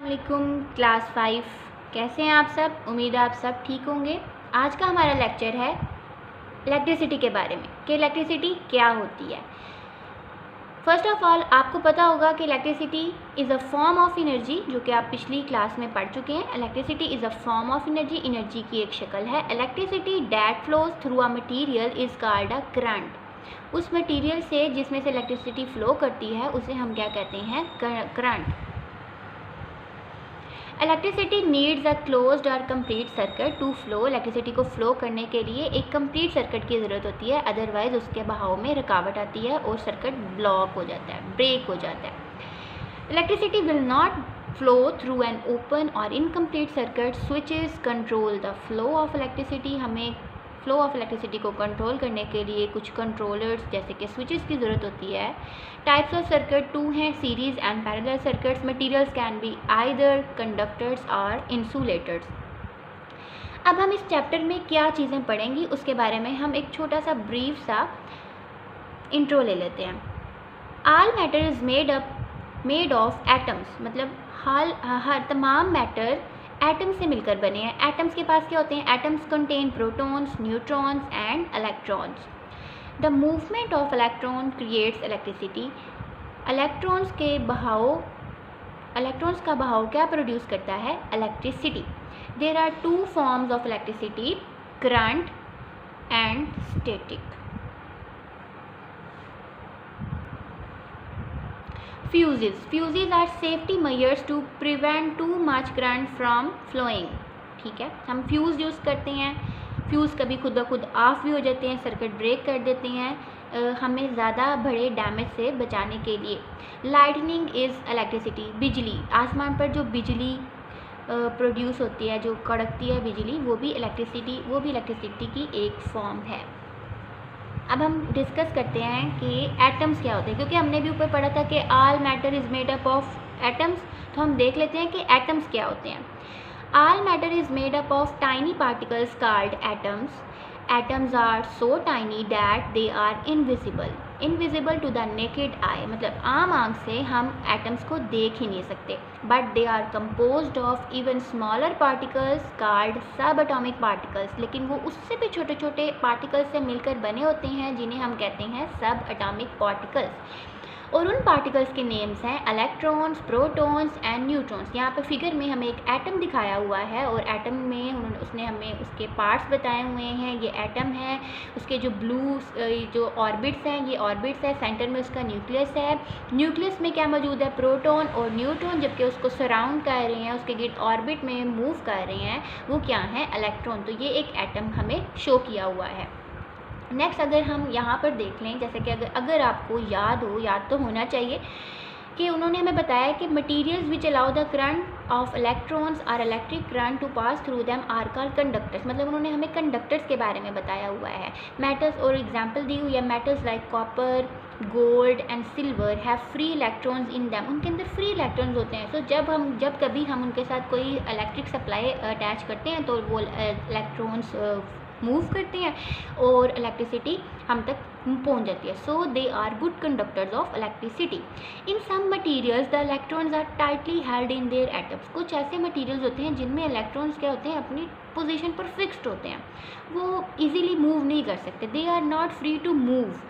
वालेकुम क्लास 5। कैसे हैं आप सब? उम्मीद है आप सब ठीक होंगे। आज का हमारा लेक्चर है इलेक्ट्रिसिटी के बारे में कि इलेक्ट्रिसिटी क्या होती है। फर्स्ट ऑफ ऑल आपको पता होगा कि electricity is a form of energy, जो कि आप पिछली क्लास में पढ़ चुके हैं। Electricity is a form of energy, energy की एक शक्ल है। Electricity that flows through a material is called a current. उस मटीरियल से जिसमें से इलेक्ट्रिसिटी फ्लो करती है उसे हम क्या कहते हैं? Current. Electricity needs a closed or complete circuit to flow. Electricity को फ्लो करने के लिए एक कंप्लीट सर्किट की ज़रूरत होती है, अदरवाइज उसके बहाव में रुकावट आती है और सर्किट ब्लॉक हो जाता है, ब्रेक हो जाता है। Electricity will not flow through an open or incomplete circuit. Switches control the flow of electricity. हमें फ्लो ऑफ इलेक्ट्रिसिटी को कंट्रोल करने के लिए कुछ कंट्रोलर्स जैसे कि स्विचेस की ज़रूरत होती है। टाइप्स ऑफ सर्किट 2 हैं, series and parallel circuits. Materials can be either conductors और इंसुलेटर्स। अब हम इस चैप्टर में क्या चीज़ें पढ़ेंगी उसके बारे में हम एक छोटा सा ब्रीफ सा इंट्रो ले लेते हैं। All matter is made of atoms, मतलब हर तमाम मैटर एटम्स से मिलकर बने हैं। एटम्स के पास क्या होते हैं? Atoms contain protons, neutrons and electrons. The movement of electron creates electricity. Electrons का बहाव क्या प्रोड्यूस करता है? Electricity. There are 2 forms of electricity, current and static. Fuses are safety measures to prevent too much current from flowing. ठीक है, हम fuse use करते हैं। फ्यूज़ कभी खुद ब खुद ऑफ भी हो जाते हैं, सर्किट ब्रेक कर देते हैं हमें ज़्यादा बड़े डैमेज से बचाने के लिए। Lightning is electricity. बिजली, आसमान पर जो बिजली प्रोड्यूस होती है, जो कड़कती है बिजली, वो भी इलेक्ट्रिसिटी की एक फॉर्म है। अब हम डिस्कस करते हैं कि एटम्स क्या होते हैं, क्योंकि हमने भी ऊपर पढ़ा था कि all matter is made up of atoms. तो हम देख लेते हैं कि एटम्स क्या होते हैं। All matter is made up of tiny particles called atoms. Atoms are so tiny that they are invisible to the naked eye, मतलब आम आंख से हम एटम्स को देख ही नहीं सकते। But they are composed of even smaller particles called sub atomic particles, लेकिन वो उससे भी छोटे छोटे पार्टिकल्स से मिलकर बने होते हैं जिन्हें हम कहते हैं सब एटॉमिक पार्टिकल्स। और उन पार्टिकल्स के नेम्स हैं इलेक्ट्रॉन्स, प्रोटॉन्स एंड न्यूट्रॉन्स। यहाँ पे फिगर में हमें एक एटम दिखाया हुआ है और एटम में उसने हमें उसके पार्ट्स बताए हुए हैं। ये एटम है, उसके जो जो ऑर्बिट्स हैं, ये ऑर्बिट्स है, सेंटर में उसका न्यूक्लियस है। न्यूक्लियस में क्या मौजूद है? प्रोटॉन और न्यूट्रॉन, जबकि उसको सराउंड कर रहे हैं, उसके गिर्द ऑर्बिट में मूव कर रहे हैं, वो क्या है? इलेक्ट्रॉन। तो ये एक एटम हमें शो किया हुआ है। नेक्स्ट अगर हम यहाँ पर देख लें, जैसे कि अगर आपको याद तो होना चाहिए कि उन्होंने हमें बताया कि materials which allow the current of electrons or electric current to pass through them are called conductors, मतलब उन्होंने हमें कंडक्टर्स के बारे में बताया हुआ है। मेटल्स और एग्जांपल दी हुई है, metals like copper, gold and silver have free electrons in them, उनके अंदर फ्री इलेक्ट्रॉन्स होते हैं। तो जब कभी हम उनके साथ कोई इलेक्ट्रिक सप्लाई अटैच करते हैं तो वो इलेक्ट्रॉन्स मूव करते हैं और इलेक्ट्रिसिटी हम तक पहुंच जाती है। So they are good conductors of electricity. In some materials the electrons are tightly held in their atoms. कुछ ऐसे मटीरियल्स होते हैं जिनमें इलेक्ट्रॉन्स क्या होते हैं? अपनी पोजीशन पर फिक्स्ड होते हैं, वो इजीली मूव नहीं कर सकते। They are not free to move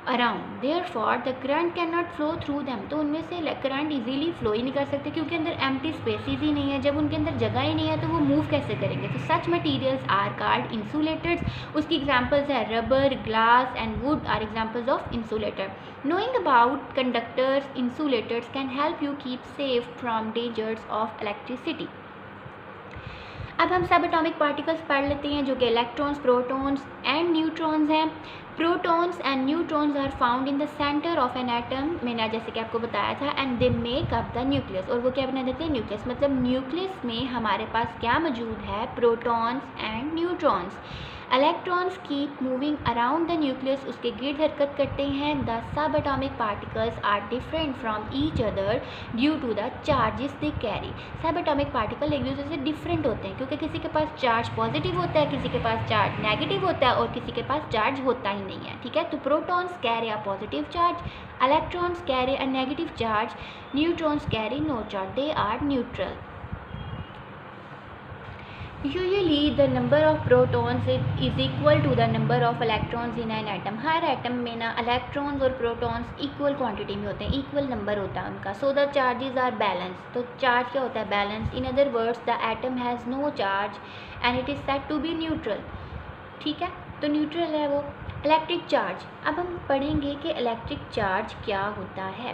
around, therefore the current can not flow through them. तो उनमें से करंट इजीली फ्लो ही नहीं कर सकते क्योंकि अंदर एम्प्टी स्पेसिस ही नहीं है। जब उनके अंदर जगह ही नहीं है तो वो मूव कैसे करेंगे? तो such materials are called insulators. उसकी एग्जांपल्स है rubber, glass and wood are examples of insulator. Knowing about conductors, insulators can help you keep safe from dangers of electricity. अब हम सब एटॉमिक पार्टिकल्स पढ़ लेते हैं, जो कि इलेक्ट्रॉन्स, प्रोटॉन्स एंड न्यूट्रॉन्स हैं। Protons and neutrons are found in the centre of an atom, मैंने जैसे कि आपको बताया था, and they make up the nucleus. और वो क्या बना देते हैं? न्यूक्लियस। मतलब न्यूक्लियस में हमारे पास क्या मौजूद है? Protons and neutrons. Electrons keep moving around the nucleus, उसके गिर्द हरकत करते हैं। The sub atomic particles are different from each other due to the charges they carry. Sub atomic particle एक दूसरे से डिफरेंट होते हैं क्योंकि किसी के पास चार्ज पॉजिटिव होता है, किसी के पास चार्ज नेगेटिव होता है और किसी के पास चार्ज होता ही नहीं है, ठीक है। तो protons carry a positive charge, electrons carry a negative charge, neutrons carry no charge, they are neutral. Usually the number of protons is equal to the number of electrons in an atom। Her atom में ना electrons और protons equal quantity में होते हैं, equal number होता है उनका। So the charges are balance, तो चार्ज क्या होता है? Balance. In other words the atom has no charge and it is said to be neutral, ठीक है। तो न्यूट्रल है वो। इलेक्ट्रिक चार्ज, अब हम पढ़ेंगे कि इलेक्ट्रिक चार्ज क्या होता है।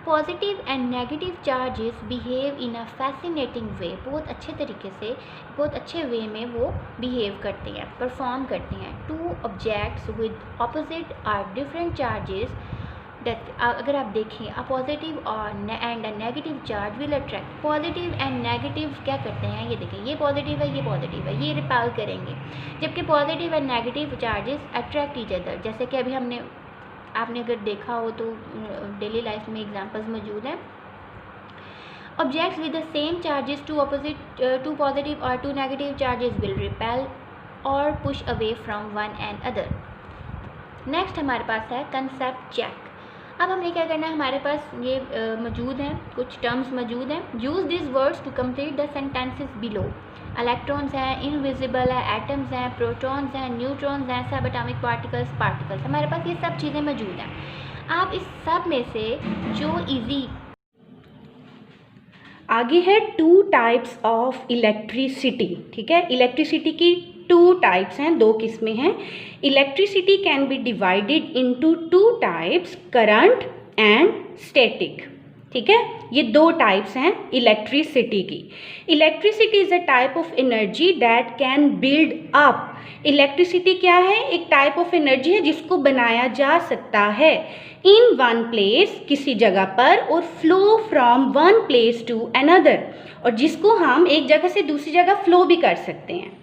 Positive and negative charges behave in a fascinating way, बहुत अच्छे तरीके से, बहुत अच्छे वे में वो बिहेव करते हैं, परफॉर्म करते हैं। Two objects with opposite are different charges, अगर आप देखें अ पॉजिटिव और and a negative charge will attract. Positive and negative क्या करते हैं? ये देखें, ये पॉजिटिव है, ये पॉजिटिव है, ये रिपेल करेंगे, जबकि positive and negative charges attract each other. जैसे कि अभी आपने अगर देखा हो तो डेली लाइफ में एग्जांपल्स मौजूद हैं। Objects with the same charges, two positive or two negative charges will repel or push away from one and other. Next हमारे पास है कंसेप्ट चेक। अब हमने क्या करना है, हमारे पास ये मौजूद हैं, कुछ टर्म्स मौजूद हैं। Use this words to complete the sentences below. Electrons हैं, इनविजिबल है, एटम्स हैं, प्रोटॉन्स हैं, न्यूट्रॉन्स हैं, सब एटॉमिक पार्टिकल्स, हमारे पास ये सब चीज़ें मौजूद हैं। आप इस सब में से जो इजी आगे है टू टाइप्स ऑफ इलेक्ट्रिसिटी, ठीक है। इलेक्ट्रिसिटी की टू टाइप्स हैं, दो किस्में हैं। Electricity can be divided into two types, current and static, ठीक है। ये दो टाइप्स हैं इलेक्ट्रिसिटी की। Electricity is a type of energy that can build up. Electricity क्या है? एक टाइप ऑफ एनर्जी है जिसको बनाया जा सकता है इन वन प्लेस, किसी जगह पर, और flow from one place to another, और जिसको हम एक जगह से दूसरी जगह फ्लो भी कर सकते हैं।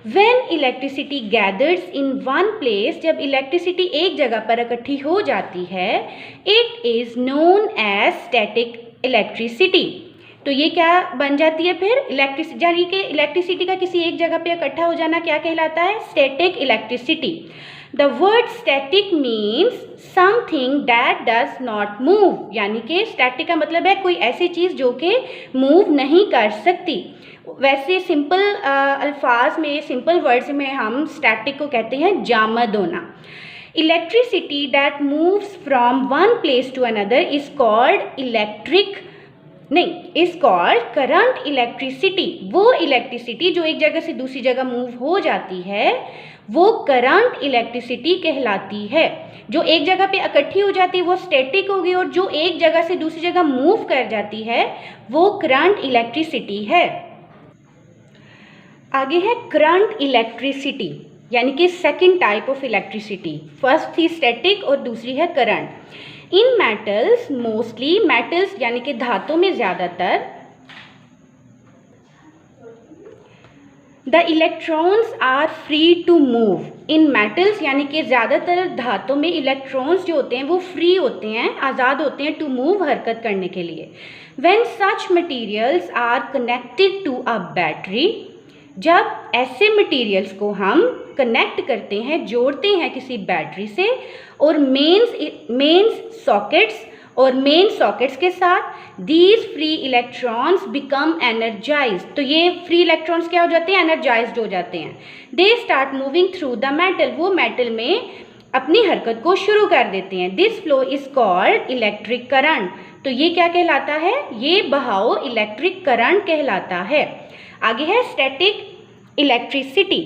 When electricity gathers in one place, जब इलेक्ट्रिसिटी एक जगह पर इकट्ठी हो जाती है, it is known as static electricity। तो ये क्या बन जाती है फिर? इलेक्ट्रिसिटी, यानी कि इलेक्ट्रिसिटी का किसी एक जगह पे इकट्ठा हो जाना क्या कहलाता है? Static electricity. The word static means something that does not move, यानी कि स्टैटिक का मतलब है कोई ऐसी चीज़ जो कि मूव नहीं कर सकती। वैसे सिंपल अल्फाज में, सिंपल वर्ड्स में हम स्टैटिक को कहते हैं जामद होना। Electricity that moves from one place to another is called is called current electricity. वो इलेक्ट्रिसिटी जो एक जगह से दूसरी जगह मूव हो जाती है वो करंट इलेक्ट्रिसिटी कहलाती है। जो एक जगह पे इकट्ठी हो जाती है वो स्टैटिक होगी, और जो एक जगह से दूसरी जगह मूव कर जाती है वो करंट इलेक्ट्रिसिटी है। आगे है करंट इलेक्ट्रिसिटी, यानी कि second type of electricity. First थी स्टैटिक और दूसरी है current. In metals mostly, metals यानी कि धातु में ज़्यादातर, the electrons are free to move. In metals यानी कि ज़्यादातर धातु में इलेक्ट्रॉन्स जो होते हैं वो फ्री होते हैं, आज़ाद होते हैं टू मूव, हरकत करने के लिए। When such materials are connected to a battery, जब ऐसे मटेरियल्स को हम कनेक्ट करते हैं, जोड़ते हैं किसी बैटरी से, और मेन सॉकेट्स के साथ, these free electrons become energised. तो ये फ्री इलेक्ट्रॉन्स क्या हो जाते हैं? एनर्जाइज्ड हो जाते हैं। They start moving through the metal, वो मेटल में अपनी हरकत को शुरू कर देते हैं। This flow is called electric current. तो ये क्या कहलाता है? ये बहाव इलेक्ट्रिक करंट कहलाता है। आगे है static electricity.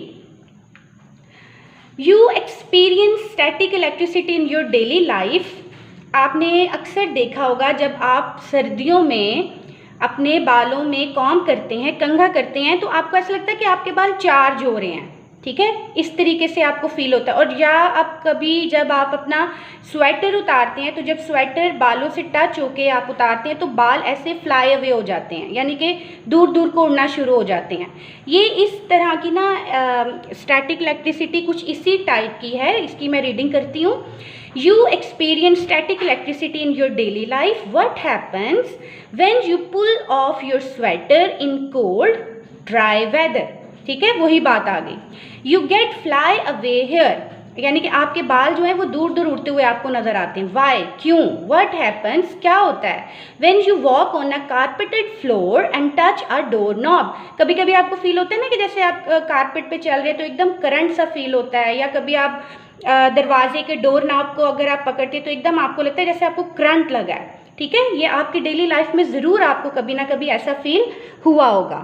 You experience static electricity in your daily life. आपने अक्सर देखा होगा जब आप सर्दियों में अपने बालों में कॉम्ब करते हैं, कंघा करते हैं, तो आपको ऐसा लगता है कि आपके बाल चार्ज हो रहे हैं, ठीक है, इस तरीके से आपको फील होता है। और या आप कभी जब आप अपना स्वेटर उतारते हैं तो जब स्वेटर बालों से टच होके आप उतारते हैं तो बाल ऐसे फ्लाई अवे हो जाते हैं, यानी कि दूर दूर को उड़ना शुरू हो जाते हैं। ये इस तरह की ना स्टैटिक इलेक्ट्रिसिटी कुछ इसी टाइप की है। इसकी मैं रीडिंग करती हूँ। You experience static electricity in your daily life. What happens when you pull off your sweater in cold, dry weather? ठीक है, वही बात आ गई। You get fly away hair, यानी कि आपके बाल जो हैं वो दूर दूर उड़ते हुए आपको नजर आते हैं। Why? क्यों? What happens? क्या होता है? When you walk on a carpeted floor and touch a doorknob. कभी कभी आपको फील होता है ना कि जैसे आप कारपेट पे चल रहे हैं तो एकदम करंट सा फील होता है, या कभी आप दरवाजे के डोर नॉब को अगर आप पकड़ते तो एकदम आपको लगता है जैसे आपको करंट लगा है। ठीक है, ये आपकी डेली लाइफ में ज़रूर आपको कभी ना कभी ऐसा फील हुआ होगा।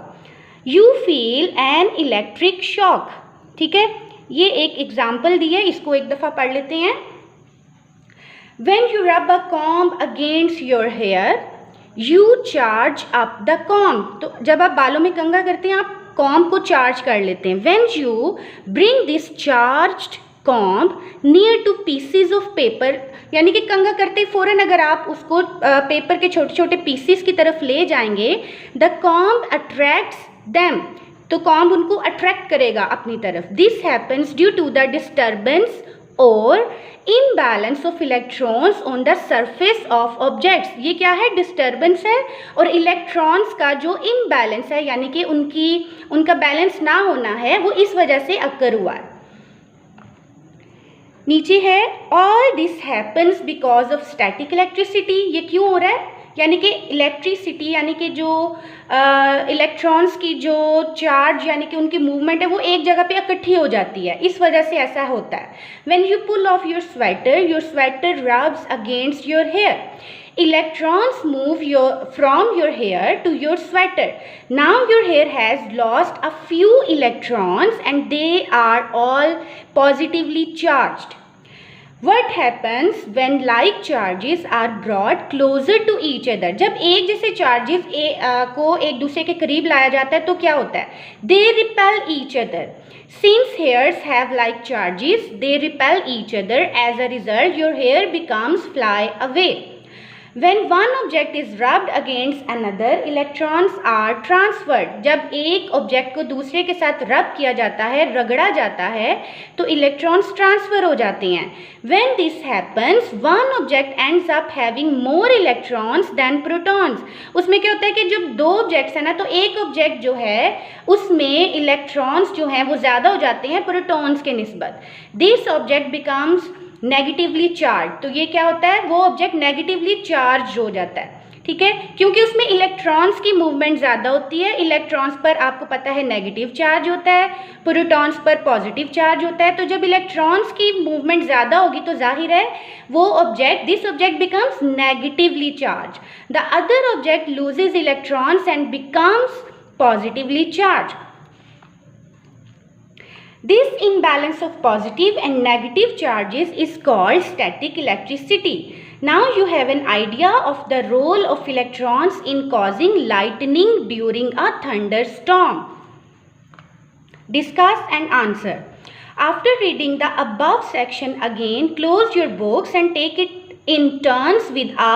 You feel an electric shock. ठीक है, ये एक एग्जाम्पल दी है, इसको एक दफ़ा पढ़ लेते हैं। When you rub a comb against your hair, you charge up the comb. तो जब आप बालों में कंघा करते हैं आप कॉम्ब को चार्ज कर लेते हैं। When you bring this charged comb near to pieces of paper, यानी कि कंघा करते ही फ़ौरन अगर आप उसको पेपर के छोटे छोटे पीसीस की तरफ ले जाएंगे, the comb attracts them, तो कॉम्ब उनको अट्रैक्ट करेगा अपनी तरफ। This happens due to the disturbance or imbalance of electrons on the surface of objects. ये क्या है? डिस्टर्बेंस है, और इलेक्ट्रॉन्स का जो इम्बैलेंस है यानी कि उनका बैलेंस ना होना है, वो इस वजह से अकर हुआ है। नीचे है all this happens because of static electricity. ये क्यों हो रहा है? यानी कि इलेक्ट्रिसिटी यानी कि जो इलेक्ट्रॉन्स की जो चार्ज यानी कि उनकी मूवमेंट है वो एक जगह पे इकट्ठी हो जाती है, इस वजह से ऐसा होता है। When you pull off your sweater rubs against your hair, electrons move from your hair to your sweater. Now your hair has lost a few electrons and they are all positively charged. What happens when like charges are brought closer to each other? जब एक जैसे charges को एक दूसरे के करीब लाया जाता है तो क्या होता है? They repel each other. Since hairs have like charges, they repel each other. As a result, your hair becomes fly away. When one object is rubbed against another, electrons are transferred. जब एक object को दूसरे के साथ रब किया जाता है, रगड़ा जाता है, तो इलेक्ट्रॉन्स ट्रांसफ़र हो जाते हैं। When this happens, one object ends up having more electrons than protons. उसमें क्या होता है कि जब दो ऑब्जेक्ट्स हैं ना, तो एक ऑब्जेक्ट जो है उसमें इलेक्ट्रॉन्स जो हैं वो ज़्यादा हो जाते हैं प्रोटॉन्स के निस्बत। This object becomes negatively charge. तो ये क्या होता है? वो ऑब्जेक्ट नेगेटिवली चार्ज हो जाता है। ठीक है, क्योंकि उसमें इलेक्ट्रॉन्स की मूवमेंट ज़्यादा होती है। इलेक्ट्रॉन्स पर आपको पता है नेगेटिव चार्ज होता है, प्रोटॉन्स पर पॉजिटिव चार्ज होता है। तो जब इलेक्ट्रॉन्स की मूवमेंट ज़्यादा होगी तो जाहिर है वो object, this object becomes negatively charge. The other object loses electrons and becomes positively charge. This imbalance of positive and negative charges is called static electricity. Now you have an idea of the role of electrons in causing lightning during a thunderstorm. Discuss and answer. After reading the above section again, close your books and take it in turns with a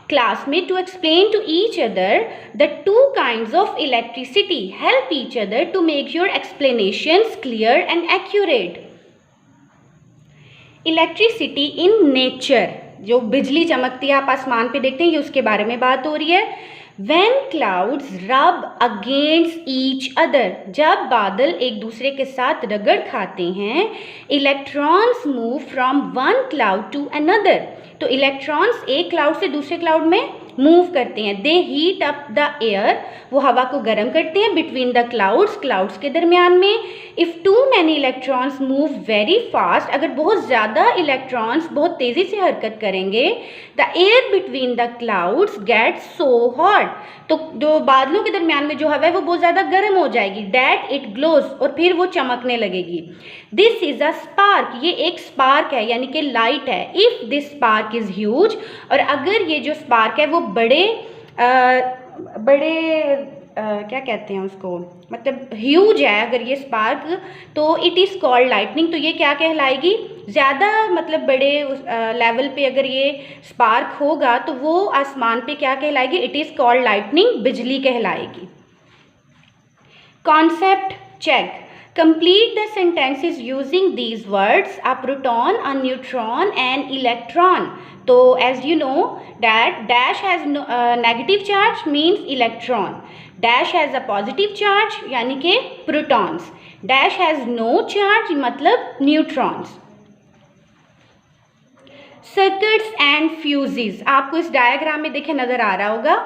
classmate to explain to each other the two kinds of electricity. Help each other to make your explanations clear and accurate. Electricity in nature, जो बिजली चमकती है आप आसमान पे देखते हैं, ये उसके बारे में बात हो रही है। When clouds rub against each other, जब बादल एक दूसरे के साथ रगड़ खाते हैं, electrons move from one cloud to another. तो इलेक्ट्रॉन्स एक क्लाउड से दूसरे क्लाउड में मूव करते हैं। दे हीट अप द एयर, वो हवा को गर्म करते हैं। बिटवीन द क्लाउड्स के दरमियान में। If two many electrons move very fast, अगर बहुत ज़्यादा इलेक्ट्रॉन्स बहुत तेज़ी से हरकत करेंगे, the air between the clouds get so hot, तो जो बादलों के दरमियान में जो हवा है वो बहुत ज़्यादा गर्म हो जाएगी। डैट इट ग्लोज, और फिर वो चमकने लगेगी। दिस इज़ अ स्पार्क, ये एक स्पार्क है यानी कि लाइट है। If this spark is huge, और अगर ये जो स्पार्क है वो बड़े क्या कहते हैं उसको, मतलब ह्यूज है अगर ये स्पार्क, तो इट इज़ कॉल्ड लाइटनिंग। तो ये क्या कहलाएगी, ज़्यादा मतलब बड़े लेवल पे अगर ये स्पार्क होगा तो वो आसमान पे क्या कहलाएगी, इट इज़ कॉल्ड लाइटनिंग, बिजली कहलाएगी। Concept check, complete the sentences using these words, a proton, a neutron and electron. So as you know that dash has negative charge means electron, dash has a positive charge यानी कि protons, dash has no charge मतलब neutrons. Circuits and fuses, आपको इस diagram में देखे नज़र आ रहा होगा,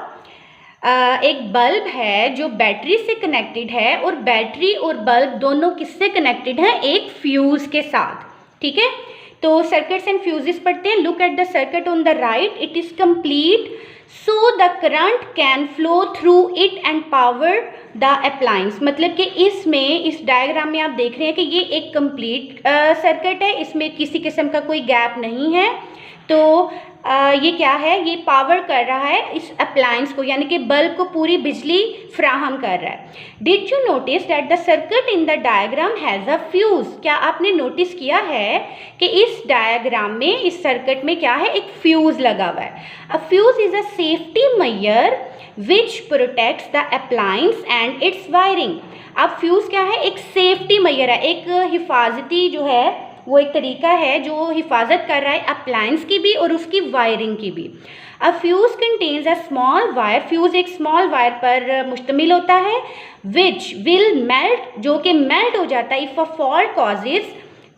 एक बल्ब है जो बैटरी से कनेक्टेड है और बैटरी और बल्ब दोनों किससे कनेक्टेड है, एक फ्यूज़ के साथ, ठीक है। तो सर्किट्स एंड फ्यूजेस पढ़ते हैं। Look at the circuit on the right, it is complete so the current can flow through it and power the appliance. मतलब कि इसमें, इस डायग्राम में आप देख रहे हैं कि ये एक कंप्लीट सर्किट है, इसमें किसी किस्म का कोई गैप नहीं है। तो ये क्या है, ये पावर कर रहा है इस अप्लायंस को, यानी कि बल्ब को पूरी बिजली फ्राहम कर रहा है। Did you notice that the circuit in the diagram has a fuse? क्या आपने नोटिस किया है कि इस डायग्राम में, इस सर्किट में क्या है, एक फ्यूज़ लगा हुआ है। A fuse is a safety measure which protects the appliance and its wiring. अब फ्यूज़ क्या है, एक सेफ्टी मेजर है, एक हिफाजती जो है वो एक तरीका है जो हिफाजत कर रहा है अप्लायंस की भी और उसकी वायरिंग की भी। A fuse contains a small wire, fuse एक स्मॉल वायर पर मुश्तमिल होता है, विच विल मेल्ट, जो कि मेल्ट हो जाता है if a fault causes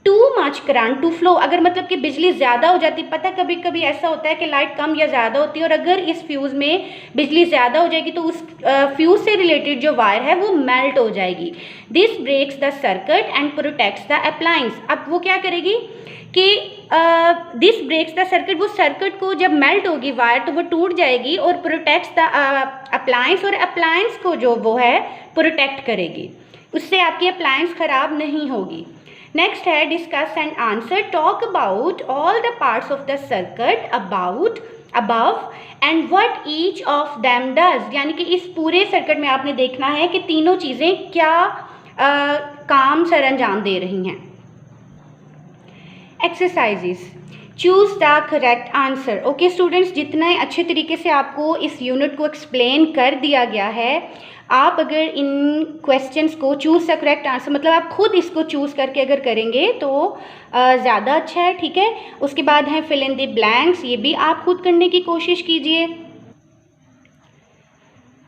too much current to flow. अगर मतलब कि बिजली ज़्यादा हो जाती, पता कभी कभी ऐसा होता है कि लाइट कम या ज़्यादा होती है और अगर इस फ्यूज़ में बिजली ज़्यादा हो जाएगी तो उस फ्यूज़ से रिलेटेड जो वायर है वो मेल्ट हो जाएगी। This breaks the circuit and protects the appliance. अब वो क्या करेगी कि दिस ब्रेक्स द सर्किट, वो सर्किट को जब मेल्ट होगी वायर तो वो टूट जाएगी और प्रोटेक्ट्स द अप्लायंस, और अप्लायंस को जो वो है प्रोटेक्ट करेगी, उससे आपकी अप्लायंस ख़राब नहीं होगी। नेक्स्ट है discuss and answer, talk about all the parts of the circuit about above and what each of them does. यानी कि इस पूरे सर्किट में आपने देखना है कि तीनों चीज़ें क्या काम सर अंजाम दे रही हैं। Exercises, choose the correct answer. Okay students, जितना अच्छे तरीके से आपको इस यूनिट को एक्सप्लेन कर दिया गया है, आप अगर इन क्वेश्चंस को चूज़ द करेक्ट आंसर, मतलब आप खुद इसको चूज़ करके अगर करेंगे तो ज़्यादा अच्छा है, ठीक है। उसके बाद है फिल इन द ब्लैंक्स, ये भी आप खुद करने की कोशिश कीजिए।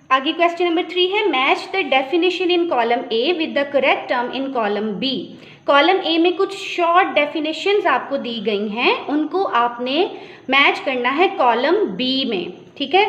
आगे क्वेश्चन नंबर 3 है, match the definition in column A with the correct term in column B. Column A में कुछ शॉर्ट डेफिनेशंस आपको दी गई हैं, उनको आपने मैच करना है कॉलम बी में, ठीक है।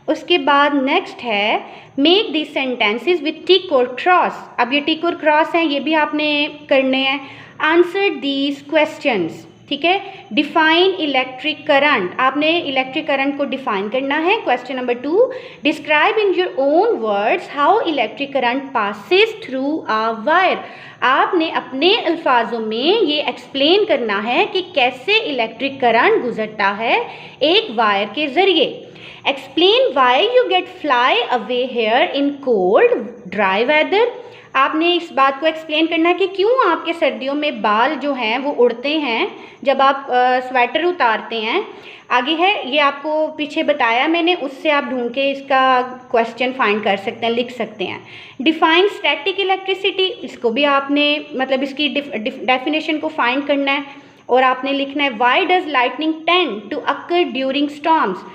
उसके बाद नेक्स्ट है मेक दिस सेंटेंसेस विथ टिक और क्रॉस। अब ये टिक और क्रॉस हैं, ये भी आपने करने हैं। आंसर दीज क्वेश्चंस, ठीक है। डिफाइन इलेक्ट्रिक करंट, आपने इलेक्ट्रिक करंट को डिफाइन करना है। Question number 2, describe in your own words how electric current passes through a wire. आपने अपने अल्फाजों में ये एक्सप्लेन करना है कि कैसे इलेक्ट्रिक करंट गुजरता है एक वायर के ज़रिए। Explain why you get fly away hair in cold dry weather. आपने इस बात को एक्सप्लेन करना है कि क्यों आपके सर्दियों में बाल जो हैं वो उड़ते हैं जब आप स्वेटर उतारते हैं। आगे है, ये आपको पीछे बताया मैंने, उससे आप ढूंढ के इसका क्वेश्चन फाइंड कर सकते हैं, लिख सकते हैं। डिफाइन स्टैटिक इलेक्ट्रिसिटी, इसको भी आपने मतलब इसकी डेफिनेशन को फाइंड करना है और आपने लिखना है why does lightning tend to occur during storms.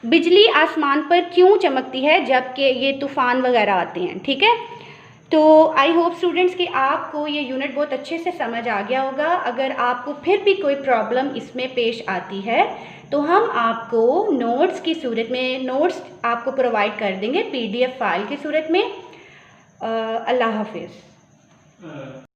बिजली आसमान पर क्यों चमकती है जबकि ये तूफ़ान वगैरह आते हैं, ठीक है। तो आई होप स्टूडेंट्स कि आपको ये यूनिट बहुत अच्छे से समझ आ गया होगा। अगर आपको फिर भी कोई प्रॉब्लम इसमें पेश आती है तो हम आपको नोट्स की सूरत में नोट्स आपको प्रोवाइड कर देंगे PDF फाइल की सूरत में। अल्लाह हाफिज़।